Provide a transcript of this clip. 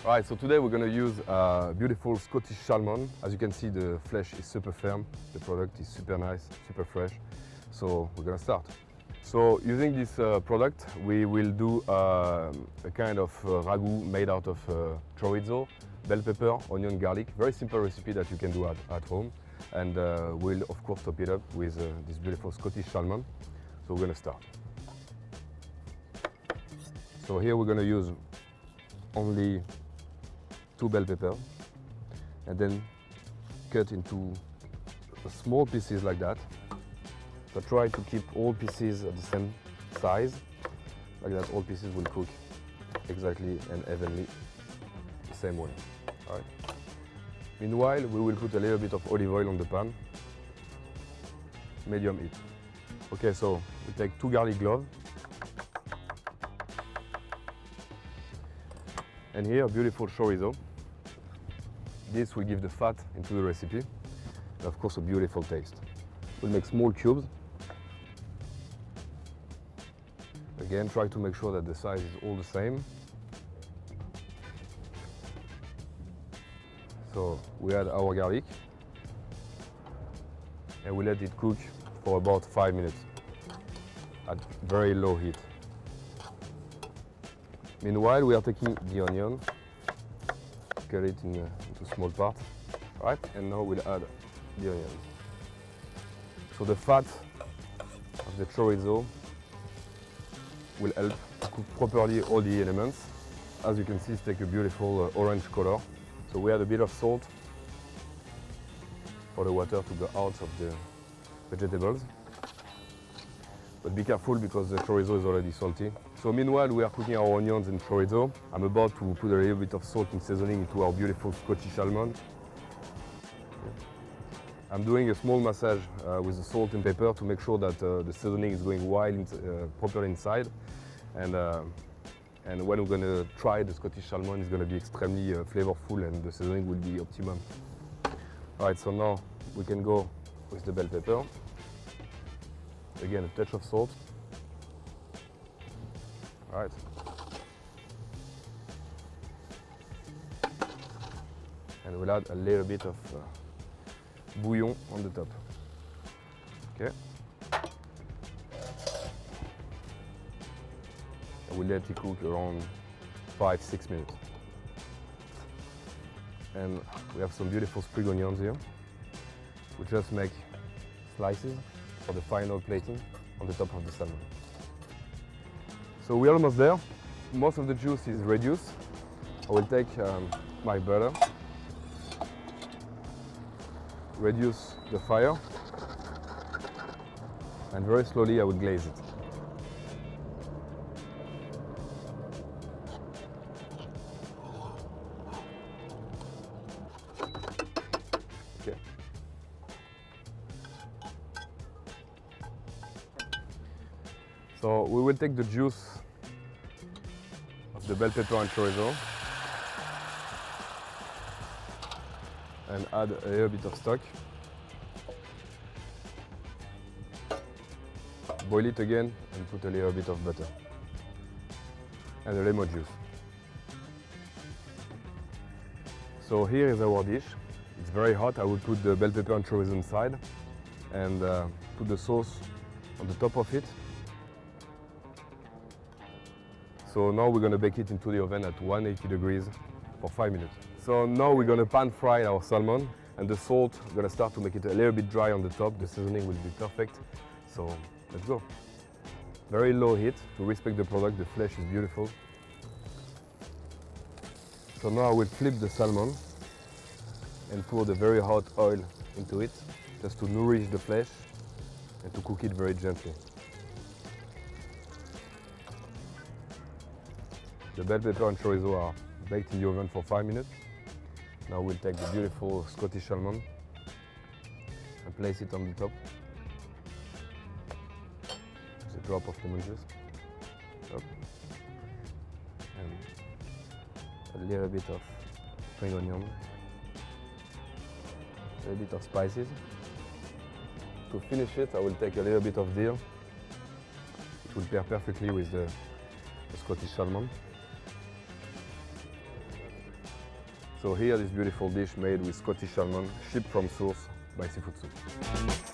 All right, so today we're going to use beautiful Scottish salmon. As you can see, the flesh is super firm. The product is super nice, super fresh. So we're going to start. So using this product, we will do a kind of ragu made out of chorizo, bell pepper, onion, garlic. Very simple recipe that you can do at home. And we'll of course top it up with this beautiful Scottish salmon. So we're going to start. So here we're going to use only 2 bell pepper and then cut into small pieces like that. So try to keep all pieces at the same size. Like that, all pieces will cook exactly and evenly the same way. All right. Meanwhile, we will put a little bit of olive oil on the pan, medium heat. Okay, so we take 2 garlic cloves. And here, a beautiful chorizo. This will give the fat into the recipe, and of course a beautiful taste. We'll make small cubes. Again, try to make sure that the size is all the same. So we add our garlic and we let it cook for about 5 minutes at very low heat. Meanwhile, we are taking the onion, cut it into small parts, right? And now we'll add the onion. So the fat of the chorizo will help cook properly all the elements. As you can see, it's take a beautiful orange color. So we add a bit of salt for the water to go out of the vegetables. But be careful because the chorizo is already salty. So meanwhile we are cooking our onions and chorizo. I'm about to put a little bit of salt and seasoning into our beautiful Scottish salmon. I'm doing a small massage with the salt and pepper to make sure that the seasoning is going properly inside. And when we're going to try the Scottish salmon, it's going to be extremely flavorful and the seasoning will be optimum. All right, so now we can go with the bell pepper. Again, a touch of salt. All right. And we'll add a little bit of bouillon on the top. Okay. And we'll let it cook around 5-6 minutes. And we have some beautiful spring onions here. We just make slices for the final plating on the top of the salmon. So we're almost there. Most of the juice is reduced. I will take my butter, reduce the fire, and very slowly I will glaze it. Okay. So we will take the juice of the bell pepper and chorizo and add a little bit of stock. Boil it again and put a little bit of butter and a lemon juice. So here is our dish. It's very hot. I will put the bell pepper and chorizo inside and put the sauce on the top of it. So now we're going to bake it into the oven at 180 degrees for 5 minutes. So now we're going to pan fry our salmon, and the salt is going to start to make it a little bit dry on the top. The seasoning will be perfect. So let's go. Very low heat to respect the product. The flesh is beautiful. So now I will flip the salmon and pour the very hot oil into it just to nourish the flesh and to cook it very gently. The bell pepper and chorizo are baked in the oven for 5 minutes. Now we'll take the beautiful Scottish salmon and place it on the top. Just a drop of lemon juice. Up. And a little bit of spring onion. A little bit of spices. To finish it, I will take a little bit of dill. It will pair perfectly with the Scottish salmon. So here, this beautiful dish made with Scottish salmon, shipped from source by Seafood Souq.